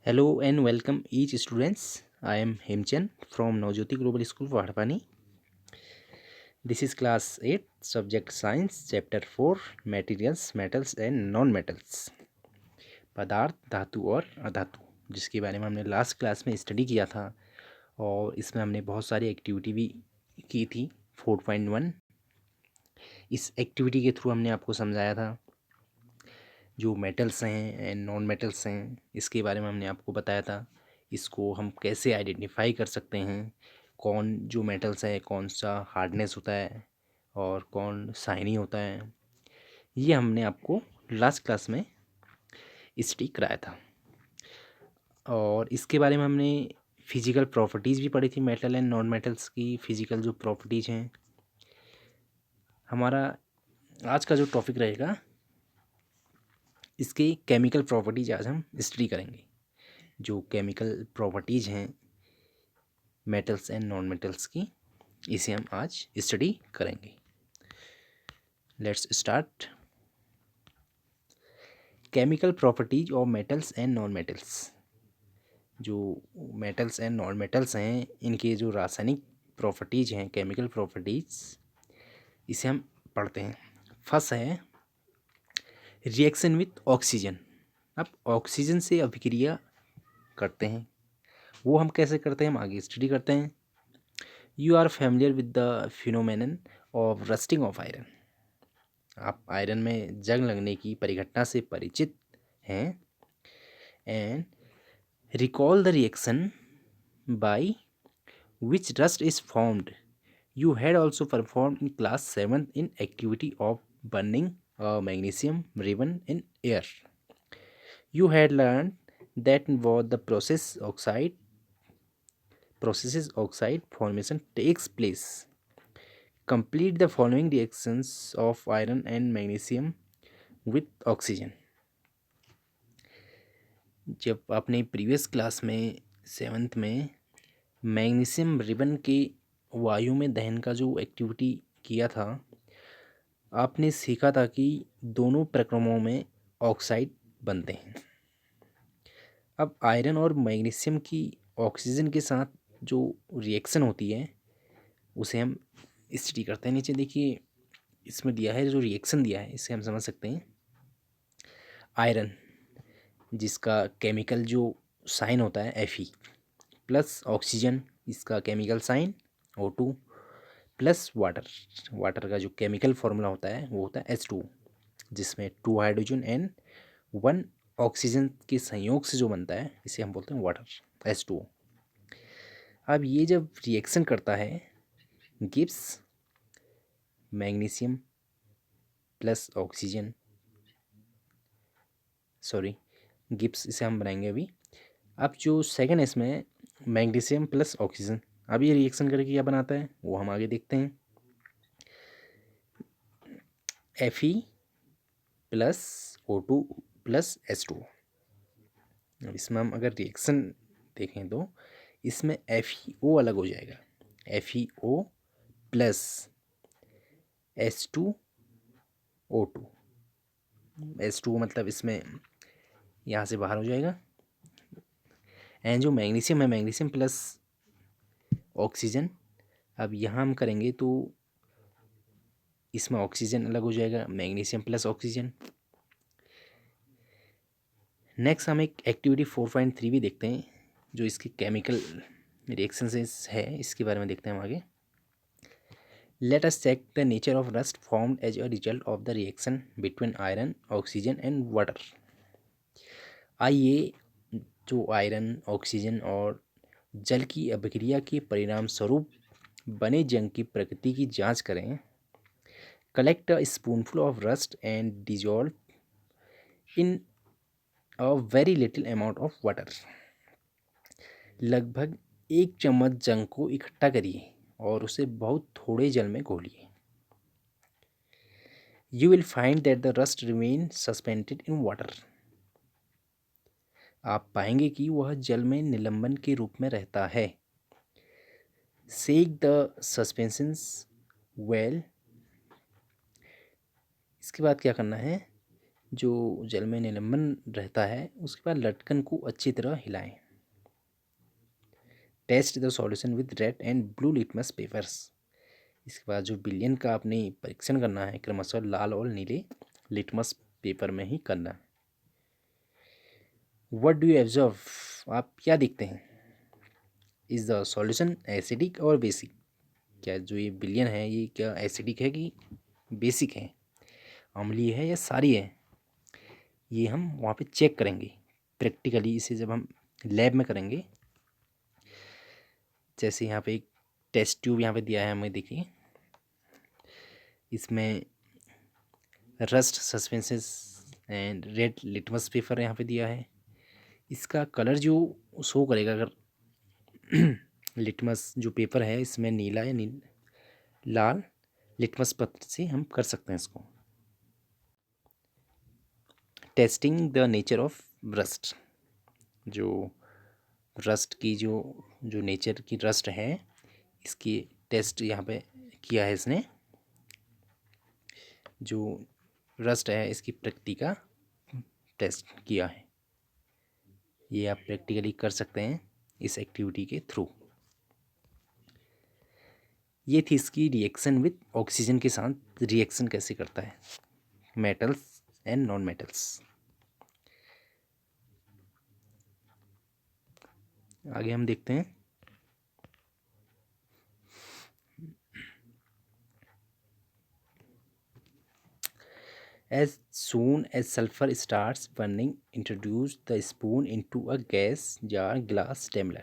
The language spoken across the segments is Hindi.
Hello and welcome each students. I am Hemchan from Navjyoti Global School, Vadhapani. This is class 8, subject science, chapter 4, materials, metals and non-metals. पदार्थ, धातु और अधातु, जिसके बारे में हमने लास्ट क्लास में स्टडी किया था और इसमें हमने बहुत सारी एक्टिविटी भी की थी 4.1। इस एक्टिविटी के थ्रू हमने आपको समझाया था जो मेटल्स हैं एंड नॉन मेटल्स हैं, इसके बारे में हमने आपको बताया था। इसको हम कैसे आइडेंटिफाई कर सकते हैं, कौन जो मेटल्स है कौन सा हार्डनेस होता है और कौन शाइनी होता है, ये हमने आपको लास्ट क्लास में स्टडी कराया था। और इसके बारे में हमने फिजिकल प्रॉपर्टीज़ भी पढ़ी थी, मेटल एंड नॉन मेटल्स की फिजिकल जो प्रॉपर्टीज़ हैं। हमारा आज का जो टॉपिक रहेगा इसके केमिकल प्रॉपर्टीज़ आज हम स्टडी करेंगे। जो केमिकल प्रॉपर्टीज़ हैं मेटल्स एंड नॉन मेटल्स की, इसे हम आज स्टडी करेंगे। Let's start. Chemical properties of metals and non metals. जो मेटल्स एंड नॉन मेटल्स हैं इनके जो रासायनिक प्रॉपर्टीज हैं, केमिकल प्रॉपर्टीज, इसे हम पढ़ते हैं। फर्स्ट है रिएक्शन विथ ऑक्सीजन। अब ऑक्सीजन से अभिक्रिया करते हैं, वो हम कैसे करते हैं हम आगे स्टडी करते हैं। You are familiar with the phenomenon of rusting of iron. आप आयरन में जंग लगने की परिघटना से परिचित हैं। And recall the reaction by which rust is formed. You had also perform in class 7 in activity of burning magnesium ribbon in air. You had learned that what the processes oxide formation takes place. Complete the following reactions of iron and magnesium with oxygen. जब आपने प्रीवियस क्लास में 7th में मैग्नीशियम रिबन के वायु में दहन का जो एक्टिविटी किया था, आपने सीखा था कि दोनों प्रक्रमों में ऑक्साइड बनते हैं। अब आयरन और मैग्नीशियम की ऑक्सीजन के साथ जो रिएक्शन होती है उसे हम स्टडी करते हैं। नीचे देखिए इसमें दिया है, जो रिएक्शन दिया है इससे हम समझ सकते हैं। आयरन जिसका केमिकल जो साइन होता है Fe प्लस ऑक्सीजन, इसका chemical sign O2 plus water का जो केमिकल फॉर्मूला होता है वो होता है H2, जिसमें 2 हाइड्रोजन एंड 1 ऑक्सीजन के संयोग से जो बनता है इसे हम बोलते हैं वाटर, H2O। अब ये जब रिएक्शन करता है Gibbs magnesium plus oxygen, Gibbs इसे हम बनाएंगे अभी। अब जो सेकंड इसमें मैग्नीशियम प्लस ऑक्सीजन, अब ये रिएक्शन करके क्या बनाता है वो हम आगे देखते हैं। Fe plus O2 plus H2O। अब इसमें हम अगर रिएक्शन देखें तो इसमें FeO अलग हो जाएगा, FeO प्लस H2O2। H2O मतलब इसमें यहाँ से बाहर हो जाएगा। एंड जो मैग्नीशियम है मैग्नीशियम प्लस ऑक्सीजन, अब यहाँ हम करेंगे तो इसमें ऑक्सीजन अलग हो जाएगा, मैग्नीशियम प्लस ऑक्सीजन। नेक्स्ट हम एक एक्टिविटी 4.3 भी देखते हैं जो इसकी केमिकल रिएक्शन से है, इसके बारे में देखते हैं हम आगे। Let us check the nature of rust formed as a result of the reaction between iron oxygen and water. आइए जो आयरन ऑक्सीजन और जल की अभिक्रिया के परिणाम स्वरूप बने जंग की प्रकृति की जांच करें। Collect a spoonful of rust and dissolve in a very little amount of water. लगभग 1 चम्मच जंग को इकट्ठा करिए और उसे बहुत थोड़े जल में घोलिए। You will find that the rust remain suspended in water. आप पाएंगे कि वह जल में निलंबन के रूप में रहता है। सेक द सस्पेंशंस वेल। इसके बाद क्या करना है, जो जल में निलंबन रहता है उसके बाद लटकन को अच्छी तरह हिलाएं। Test the solution with red and blue litmus papers. इसके बाद जो विलयन का आपने परीक्षण करना है क्रमशः लाल और नीले लिटमस पेपर में ही करना है। व्हाट डू यू ऑब्जर्व, आप क्या देखते हैं? इज़ द सॉल्यूशन एसिडिक और बेसिक? क्या जो ये विलयन है ये क्या एसिडिक है कि बेसिक है, अम्लीय है या क्षारीय है? ये हम वहाँ पे चेक करेंगे प्रैक्टिकली, इसे जब हम लैब में करेंगे। जैसे यहाँ पे एक टेस्ट ट्यूब यहाँ पे दिया है हमें, देखिए इसमें rust suspenses and red litmus paper यहाँ पे दिया है। इसका कलर जो शो करेगा, अगर लिटमस जो पेपर है इसमें नीला या लाल लिटमस पत्र से हम कर सकते हैं इसको। Testing the nature of rust, जो रस्ट की जो नेचर की रस्ट है इसकी टेस्ट यहाँ पे किया है इसने। जो रस्ट है इसकी प्रकृति का टेस्ट किया है। ये आप प्रैक्टिकली कर सकते हैं इस एक्टिविटी के थ्रू। ये थी इसकी रिएक्शन विद ऑक्सीजन के साथ रिएक्शन कैसे करता है मेटल्स एंड नॉन मेटल्स। आगे हम देखते हैं। As soon as sulfur starts burning, introduce the spoon into a gas jar glass tumbler।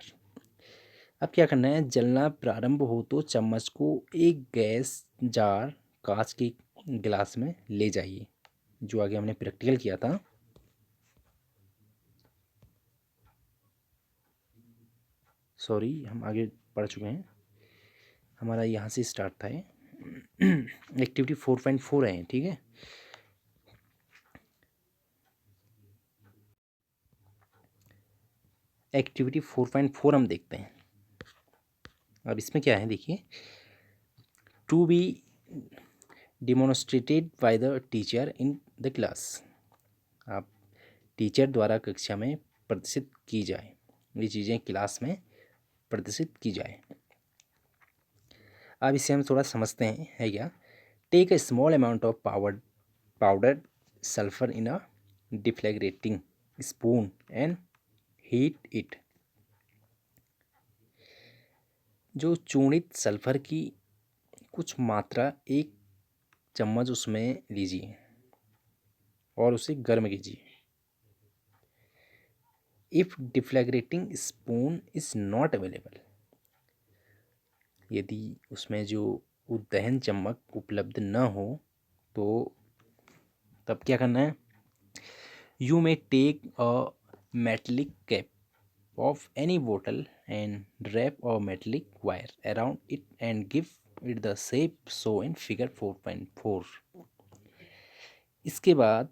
अब क्या करना है, जलना प्रारंभ हो तो चम्मच को एक गैस जार कांच के गिलास में ले जाइए, जो आगे हमने प्रैक्टिकल किया था। सॉरी, हम आगे पढ़ चुके हैं, हमारा यहाँ से स्टार्ट था ये। एक्टिविटी 4.4 है, ठीक है। एक्टिविटी 4.4 हम देखते हैं। अब इसमें क्या है देखिए, to be demonstrated by the teacher in the class. आप टीचर द्वारा कक्षा में प्रदर्शित की जाए, ये चीज़ें क्लास में प्रदर्शित की जाए। अब इसे हम थोड़ा समझते हैं, है क्या। Take a small amount of powdered sulphur in a deflagrating spoon and heat it. जो चूर्णित सल्फर की कुछ मात्रा एक चम्मच उसमें लीजिए और उसे गर्म कीजिए। If deflagrating spoon is not available, यदि उसमें जो उद्दहन चम्मच उपलब्ध न हो तो तब क्या करना है, you may take a metallic cap of any bottle and wrap a metallic wire around it and give it the shape shown in figure 4.4। इसके बाद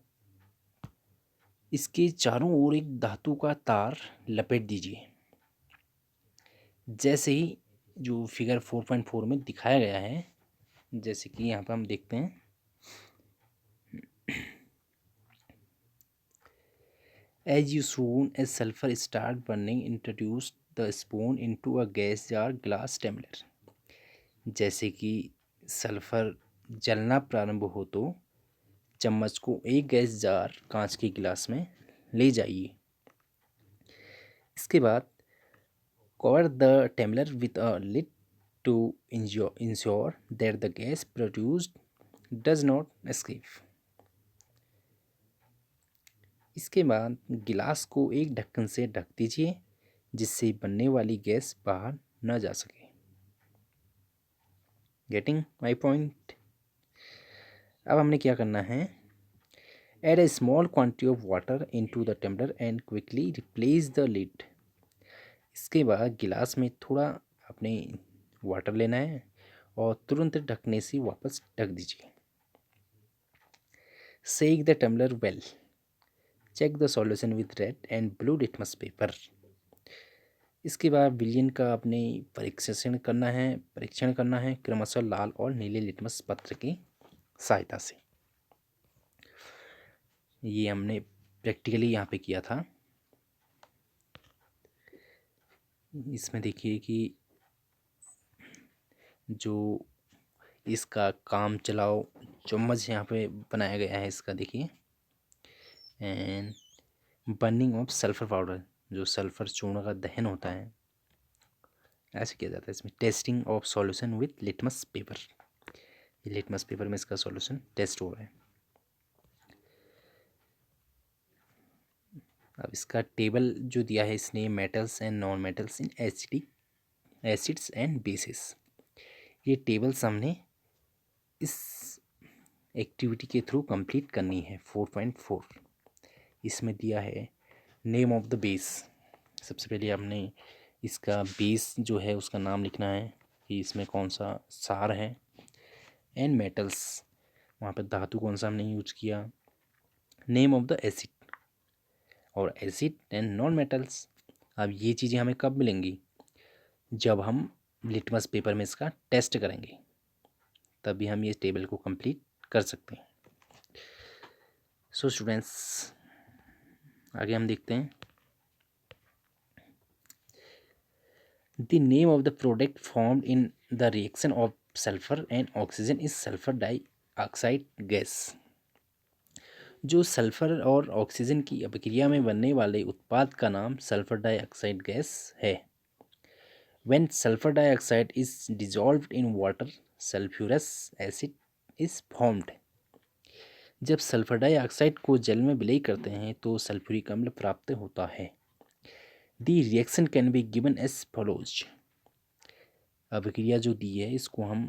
इसके चारों ओर एक धातु का तार लपेट दीजिए, जैसे ही जो फिगर 4.4 में दिखाया गया है। जैसे कि यहाँ पर हम देखते हैं, as you soon as sulfur start burning introduce the spoon into a gas jar glass tumbler। जैसे कि सल्फर जलना प्रारंभ हो तो चम्मच को एक गैस जार कांच के गिलास में ले जाइए। इसके बाद cover the tumbler with a lid to ensure that the gas produced does not escape. इसके बाद गिलास को एक ढक्कन से ढक दीजिए जिससे बनने वाली गैस बाहर न जा सके। Getting my point. अब हमने क्या करना है, add a small quantity of water into the tumbler and quickly replace the lid. इसके बाद गिलास में थोड़ा अपने वाटर लेना है और तुरंत ढकने से वापस ढक दीजिए। Shake the tumbler well, check the solution with red and blue litmus paper. इसके बाद विलयन का अपने परीक्षण करना है क्रमशः लाल और नीले लिटमस पत्र की सहायता से। ये हमने प्रैक्टिकली यहाँ पे किया था। इसमें देखिए कि जो इसका काम चलाओ चम्मच यहाँ पे बनाया गया है इसका, देखिए। And burning of sulphur powder, जो सल्फर चूर्ण का दहन होता है, ऐसे किया जाता है। इसमें testing of solution with litmus paper, ये लिटमस पेपर में इसका सॉल्यूशन टेस्ट हो रहा है। अब इसका टेबल जो दिया है इसने, metals and non metals in acids and bases, ये टेबल्स हमने इस एक्टिविटी के थ्रू कंप्लीट करनी है। 4.4 इसमें दिया है नेम ऑफ द बेस। सबसे पहले हमने इसका बेस जो है उसका नाम लिखना है कि इसमें कौन सा सार है। एंड मेटल्स, वहाँ पर धातु कौन सा हमने यूज किया। नेम ऑफ द एसिड और एसिड एंड नॉन मेटल्स। अब ये चीज़ें हमें कब मिलेंगी, जब हम लिटमस पेपर में इसका टेस्ट करेंगे, तभी हम ये टेबल को कंप्लीट कर सकते हैं। सो स्टूडेंट्स, आगे हम देखते हैं। The name of the product formed in the reaction of sulphur and oxygen is sulphur dioxide gas. जो सल्फर और ऑक्सीजन की अभिक्रिया में बनने वाले उत्पाद का नाम सल्फर डाइऑक्साइड गैस है। When sulfur dioxide is dissolved in water, sulfurous acid is formed. जब सल्फर डाइऑक्साइड को जल में विलय करते हैं तो सल्फ्यूरिक अम्ल प्राप्त होता है। The reaction can be given as follows. अभिक्रिया जो दी है इसको हम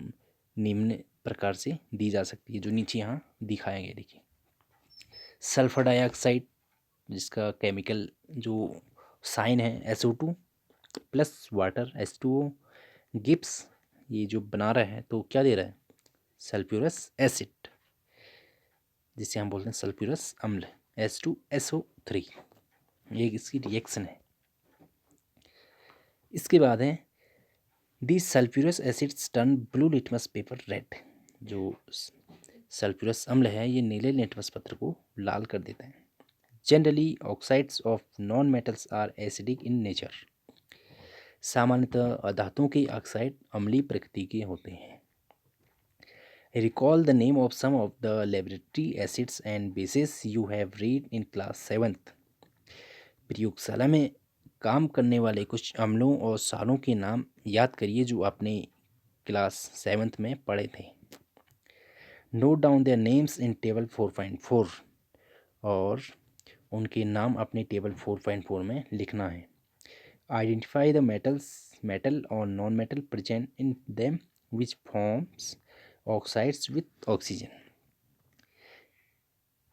निम्न प्रकार से दी जा सकती है, जो नीचे यहाँ दिखाया गया। देखिए, सल्फर डाइऑक्साइड जिसका केमिकल जो साइन है SO2 plus water H2O Gibbs, ये जो बना रहा है तो क्या दे रहा है, सल्फ्यूरस एसिड, जिसे हम बोलते हैं सल्फ्यूरस अम्ल H2SO3। ये इसकी रिएक्शन है। इसके बाद है the sulphurous acids turn blue litmus paper red. जो सल्फ्यूरस अम्ल है ये नीले लिटमस पत्र को लाल कर देता है। Generally oxides of non metals are acidic in nature. सामान्यतः अधातुओं के ऑक्साइड अम्लीय प्रकृति के होते हैं। Recall the name of some of the laboratory acids and bases you have read in class 7th. प्रयोगशाला में काम करने वाले कुछ अम्लों और सारों के नाम याद करिए जो आपने क्लास 7th में पढ़े थे। Note down their names in table 4.4, और उनके नाम अपने टेबल 4.4 में लिखना है। आइडेंटिफाई द मेटल और non metal present in them which forms oxides with oxygen.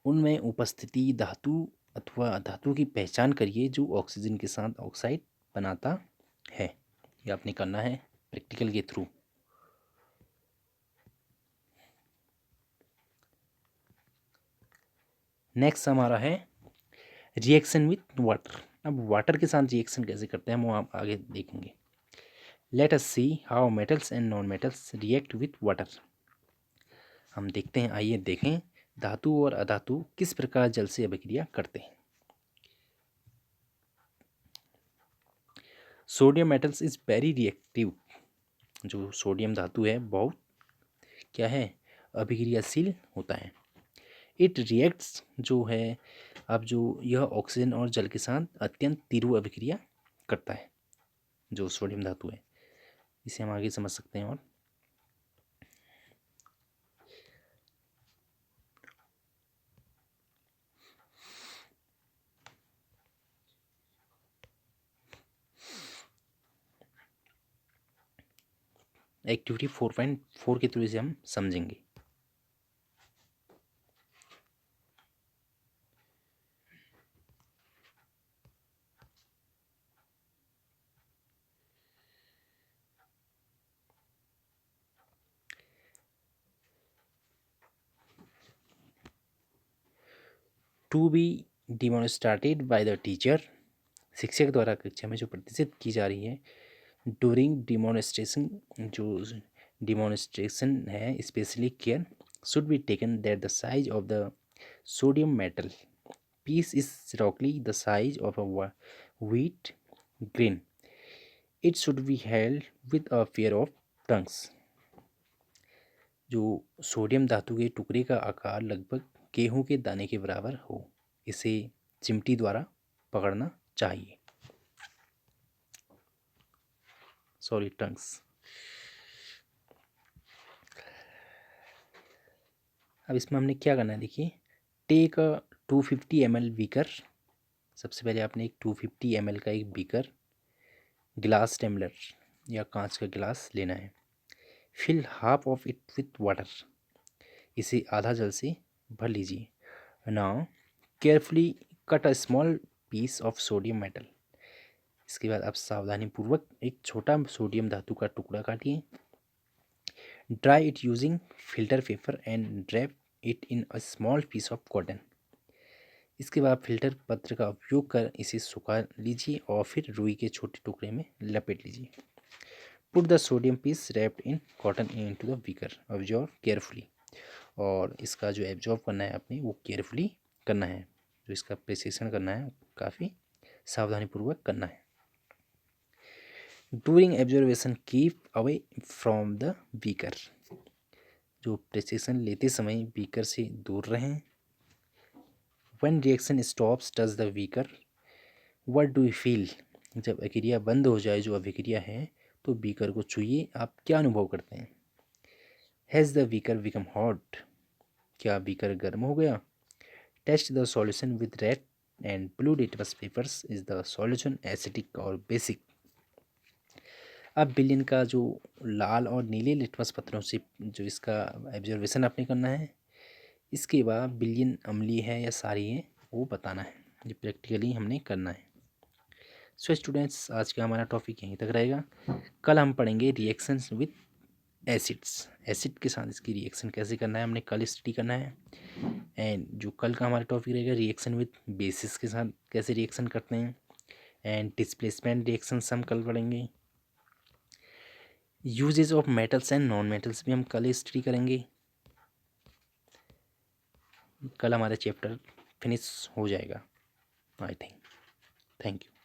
उनमें उपस्थिति धातु अथवा धातु की पहचान करिए जो ऑक्सीजन के साथ ऑक्साइड बनाता है। ये आपने करना है प्रैक्टिकल के थ्रू। नेक्स्ट हमारा है रिएक्शन विथ वाटर। अब वाटर के साथ रिएक्शन कैसे करते हैं वो आप आगे देखेंगे। Let us see how metals and non metals react with water. हम देखते हैं, आइए देखें धातु और अधातु किस प्रकार जल से अभिक्रिया करते हैं। Sodium metals is very reactive. जो सोडियम धातु है बहुत क्या है, अभिक्रियाशील होता है। इट रिएक्ट्स जो है, अब जो यह ऑक्सीजन और जल के साथ अत्यंत तीव्र अभिक्रिया करता है, जो सोडियम धातु है। इसे हम आगे समझ सकते हैं। और एक्टिविटी 4.4 के थ्रू इसे हम समझेंगे। To be demonstrated by the teacher. शिक्षक द्वारा कक्षा में जो प्रदर्शित की जा रही है। डूरिंग डिमॉन्स्ट्रेशन, जो डिमॉन्स्ट्रेशन है, specially care should be taken that the size of the sodium metal piece is roughly the size of a wheat grain. It should be held with a pair of tongues. जो सोडियम धातु के टुकड़े का आकार लगभग गेहूं के दाने के बराबर हो, इसे चिमटी द्वारा पकड़ना चाहिए। Sorry, tongs. अब इसमें हमने क्या करना है, देखिए। Take a 250 ml beaker. सबसे पहले आपने एक 250 ml का एक बीकर, गिलास टम्बलर या कांच का गिलास लेना है। Fill half of it with water. इसे आधा जल से भर लीजिए। Now carefully cut a small piece of sodium metal. इसके बाद आप सावधानीपूर्वक एक छोटा सोडियम धातु का टुकड़ा काटिए। Dry it using filter paper and drape it in a small piece of cotton. इसके बाद फिल्टर पत्र का उपयोग कर इसे सुखा लीजिए और फिर रुई के छोटे टुकड़े में लपेट लीजिए। Put the sodium piece wrapped in cotton into the beaker, observe carefully. और इसका जो एब्जॉर्ब करना है आपने वो केयरफुली करना है, जो इसका प्रिसिशन करना है काफ़ी सावधानीपूर्वक करना है। During observation keep away from the beaker. जो प्रिसिशन लेते समय बीकर से दूर रहें। When reaction stops touch the beaker what do you feel. जब अक्रिया बंद हो जाए, जो अभिक्रिया है, तो बीकर को छूइए, आप क्या अनुभव करते हैं। Has the beaker become hot. क्या बीकर गर्म हो गया। Test the solution with red and blue litmus papers. Is the solution acidic और बेसिक। अब बिलियन का जो लाल और नीले लिटमस पत्रों से जो इसका एब्जर्वेशन आपने करना है। इसके बाद बिलियन अम्लीय है या सारी है वो बताना है। ये प्रैक्टिकली हमने करना है। सो स्टूडेंट्स, आज का हमारा टॉपिक यहीं तक रहेगा। कल हम पढ़ेंगे रिएक्शंस विद एसिड्स। एसिड के साथ इसकी रिएक्शन कैसे करना है हमने कल स्टडी करना है। एंड जो कल का हमारा टॉपिक रहेगा रिएक्शन विद बेसिस के साथ कैसे रिएक्शन करते हैं। एंड डिस्प्लेसमेंट रिएक्शंस हम कल पढ़ेंगे। Uses of metals and non metals भी हम कल स्टडी करेंगे। कल हमारा चैप्टर फिनिश हो जाएगा आई थिंक। Thank you.